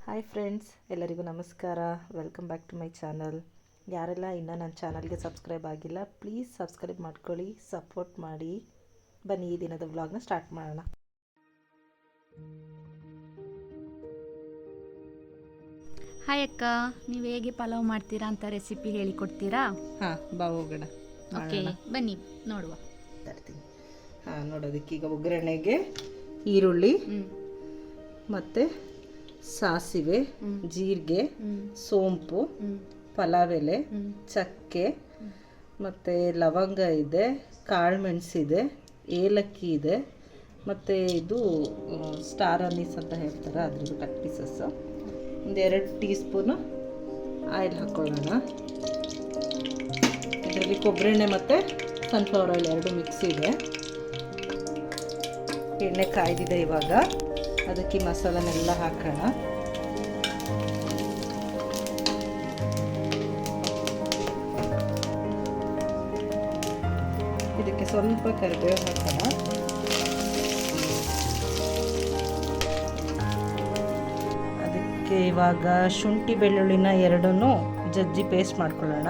Hi friends, ಎಲ್ಲರಿಗೂ ನಮಸ್ಕಾರ. Welcome back to my channel. ಯಾರೆಲ್ಲ ಇನ್ನೂ ನನ್ನ ಚಾನಲ್ಗೆ ಸಬ್ಸ್ಕ್ರೈಬ್ ಆಗಿಲ್ಲ, ಪ್ಲೀಸ್ ಸಬ್ಸ್ಕ್ರೈಬ್ ಮಾಡ್ಕೊಳ್ಳಿ, ಸಪೋರ್ಟ್ ಮಾಡಿ. ಬನ್ನಿ ಈ ದಿನದ ವ್ಲಾಗ್ನ ಸ್ಟಾರ್ಟ್ ಮಾಡೋಣ. ಹಾಯ್ ಅಕ್ಕ, ನೀವು ಹೇಗೆ ಪಲಾವ್ ಮಾಡ್ತೀರಾ ಅಂತ ರೆಸಿಪಿ ಹೇಳಿಕೊಡ್ತೀರಾ? ಹಾಂ, ಬಾ ಹೋಗೋಣ. ಓಕೆ, ಬನ್ನಿ ನೋಡುವ. ತರ್ತೀನಿ. ನೋಡೋದಕ್ಕೀಗ ಒಗ್ಗರಣೆಗೆ ಈರುಳ್ಳಿ ಮತ್ತು ಸಾಸಿವೆ, ಜೀರಿಗೆ, ಸೋಂಪು, ಪಲಾವ್ ಎಲೆ, ಚಕ್ಕೆ ಮತ್ತು ಲವಂಗ ಇದೆ, ಕಾಳು ಮೆಣಸಿದೆ, ಏಲಕ್ಕಿ ಇದೆ, ಮತ್ತು ಇದು ಸ್ಟಾರ್ ಅನ್ನೀಸ್ ಅಂತ ಹೇಳ್ತಾರೆ, ಅದ್ರದ್ದು ಕಟ್ ಪೀಸಸ್ಸು. ಒಂದು 2 ಟೀ ಸ್ಪೂನು ಆಯಿಲ್ ಹಾಕ್ಕೊಳ್ಳೋಣ. ಇದರಲ್ಲಿ ಕೊಬ್ಬರಿ ಎಣ್ಣೆ ಮತ್ತು ಸನ್ಫ್ಲವರ್ ಆಯಿಲ್ 2 ಮಿಕ್ಸ್ ಇದೆ. ಎಣ್ಣೆ ಕಾಯ್ದಿದೆ. ಇವಾಗ ಅದಕ್ಕೆ ಮಸಾಲನೆಲ್ಲ ಹಾಕೋಣ. ಇದಕ್ಕೆ ಸ್ವಲ್ಪ ಕರಿಬೇವು ಹಾಕೋಣ. ಅದಕ್ಕೆ ಇವಾಗ ಶುಂಠಿ ಬೆಳ್ಳುಳ್ಳಿನ 2 ಜಜ್ಜಿ ಪೇಸ್ಟ್ ಮಾಡ್ಕೊಳ್ಳೋಣ.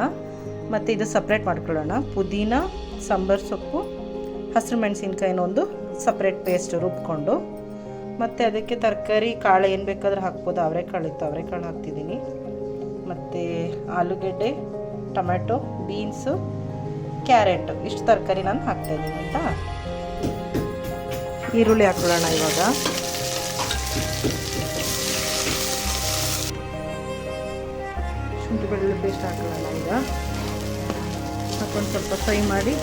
ಮತ್ತು ಇದು ಸಪ್ರೇಟ್ ಮಾಡ್ಕೊಳ್ಳೋಣ. ಪುದೀನ, ಸಾಂಬಾರು ಸೊಪ್ಪು, ಹಸಿರು ಮೆಣಸಿನ್ಕಾಯಿನ ಒಂದು ಸಪ್ರೇಟ್ ಪೇಸ್ಟ್ ರುಬ್ಕೊಂಡು, ಮತ್ತು ಅದಕ್ಕೆ ತರಕಾರಿ ಕಾಳು ಏನು ಬೇಕಾದರೂ ಹಾಕ್ಬೋದು. ಅವರೆಕಾಳು ಇತ್ತು, ಅವರೆಕಾಳು ಹಾಕ್ತಿದ್ದೀನಿ. ಮತ್ತು ಆಲೂಗೆಡ್ಡೆ, ಟೊಮೆಟೊ, ಬೀನ್ಸು, ಕ್ಯಾರೆಟ್, ಇಷ್ಟು ತರಕಾರಿ ನಾನು ಹಾಕ್ತಾಯಿದ್ದೀನಿ ಆಯಿತಾ. ಈರುಳ್ಳಿ ಹಾಕೊಳ್ಳೋಣ. ಇವಾಗ ಶುಂಠಿ ಬೆಳ್ಳುಳ್ಳಿ ಪೇಸ್ಟ್ ಹಾಕೊಳ್ಳೋಣ. ಈಗ ಹಾಕೊಂಡು ಸ್ವಲ್ಪ ಫ್ರೈ ಮಾಡಿ,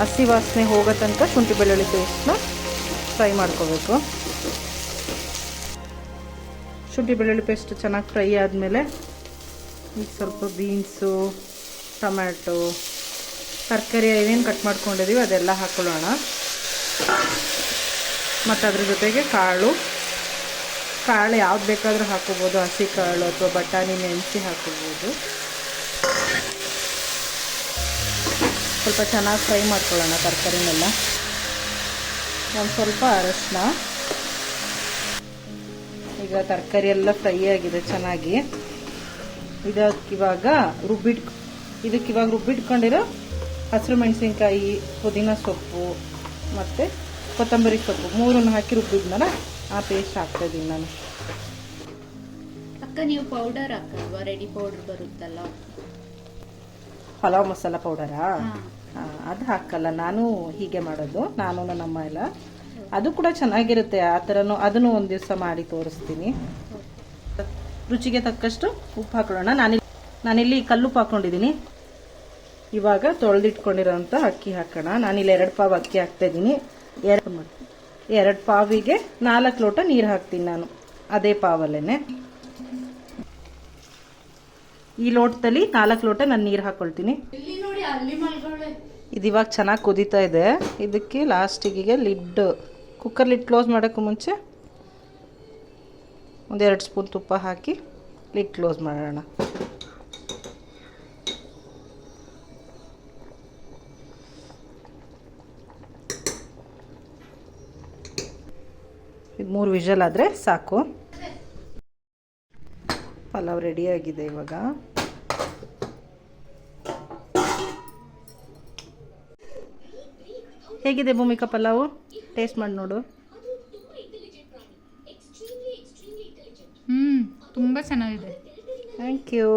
ಹಸಿ ವಾಸನೆ ಹೋಗೋ ತನಕ ಶುಂಠಿ ಬೆಳ್ಳುಳ್ಳಿ ಪೇಸ್ಟ್ನ ಫ್ರೈ ಮಾಡ್ಕೋಬೇಕು. ಶುಂಠಿ ಬೆಳ್ಳುಳ್ಳಿ ಪೇಸ್ಟ್ ಚೆನ್ನಾಗಿ ಫ್ರೈ ಆದಮೇಲೆ ಈಗ ಸ್ವಲ್ಪ ಬೀನ್ಸು, ಟೊಮ್ಯಾಟೊ, ತರಕಾರಿ ಏನೇನು ಕಟ್ ಮಾಡ್ಕೊಂಡಿದ್ದೀವಿ ಅದೆಲ್ಲ ಹಾಕ್ಕೊಳ್ಳೋಣ. ಮತ್ತು ಅದ್ರ ಜೊತೆಗೆ ಕಾಳು ಯಾವ್ದು ಬೇಕಾದರೂ ಹಾಕೋಬೋದು. ಹಸಿ ಕಾಳು ಅಥವಾ ಬಟಾಣಿ ನೆನೆಸಿ ಹಾಕೋಬೋದು. ಸ್ವಲ್ಪ ಚೆನ್ನಾಗಿ ಫ್ರೈ ಮಾಡ್ಕೊಳ್ಳೋಣ ತರಕಾರಿನೆಲ್ಲ. ಒಂದು ಸ್ವಲ್ಪ ಅರಶಿನ. ಈಗ ತರಕಾರಿ ಎಲ್ಲ ಫ್ರೈ ಆಗಿದೆ ಚೆನ್ನಾಗಿ. ಇದಕ್ಕಿವಾಗ ರುಬ್ಬಿಟ್ಕೊಂಡಿರೋ ಹಸಿರು ಮೆಣಸಿನ್ಕಾಯಿ, ಪುದೀನ ಸೊಪ್ಪು ಮತ್ತು ಕೊತ್ತಂಬರಿ ಸೊಪ್ಪು 3 ಹಾಕಿ ರುಬ್ಬಿದ್ನಲ್ಲ, ಆ ಪೇಸ್ಟ್ ಹಾಕ್ತಾಯಿದ್ದೀನಿ ನಾನು. ಅಕ್ಕ, ನೀವು ಪೌಡರ್ ಹಾಕಲ್ವಾ? ರೆಡಿ ಪೌಡರ್ ಬರುತ್ತಲ್ಲ, ಪಲಾವ್ ಮಸಾಲ ಪೌಡರಾ? ಅದು ಹಾಕಲ್ಲ, ನಾನು ಹೀಗೆ ಮಾಡೋದು. ನಾನು ನಮ್ಮಮ್ಮ ಎಲ್ಲ ಅದು ಕೂಡ ಚೆನ್ನಾಗಿರುತ್ತೆ. ಆ ಥರನೂ ಅದನ್ನು ಒಂದು ದಿವಸ ಮಾಡಿ ತೋರಿಸ್ತೀನಿ. ರುಚಿಗೆ ತಕ್ಕಷ್ಟು ಉಪ್ಪು ಹಾಕೊಳ್ಳೋಣ. ನಾನಿಲ್ಲಿ ಕಲ್ಲುಪ್ಪು ಹಾಕ್ಕೊಂಡಿದ್ದೀನಿ. ಇವಾಗ ತೊಳೆದಿಟ್ಕೊಂಡಿರೋಂಥ ಅಕ್ಕಿ ಹಾಕೋಣ. ನಾನಿಲ್ಲಿ 2 ಪಾವ್ ಅಕ್ಕಿ ಹಾಕ್ತಾಯಿದ್ದೀನಿ. 2 ಪಾವಿಗೆ 4 ಲೋಟ ನೀರು ಹಾಕ್ತೀನಿ ನಾನು, ಅದೇ ಪಾವಲ್ಲೇ. ಈ ಲೋಟದಲ್ಲಿ 4 ಲೋಟ ನಾನು ನೀರು ಹಾಕ್ಕೊಳ್ತೀನಿ. ಇದು ಇವಾಗ ಚೆನ್ನಾಗಿ ಕುದೀತಾ ಇದೆ. ಇದಕ್ಕೆ ಲಾಸ್ಟಿಗೆ ಕುಕ್ಕರ್ ಲಿಡ್ ಕ್ಲೋಸ್ ಮಾಡೋಕ್ಕೂ ಮುಂಚೆ ಒಂದು 2 ಸ್ಪೂನ್ ತುಪ್ಪ ಹಾಕಿ ಲಿಡ್ ಕ್ಲೋಸ್ ಮಾಡೋಣ. ಇದು 3 ವಿಷಲ್ ಆದರೆ ಸಾಕು. ಪಲಾವ್ ರೆಡಿಯಾಗಿದೆ. ಇವಾಗ ಹೇಗಿದೆ ಭೂಮಿಕಾ ಪಲಾವು? ಟೇಸ್ಟ್ ಮಾಡಿ ನೋಡು. ತುಂಬ ಚೆನ್ನಾಗಿದೆ. Thank you.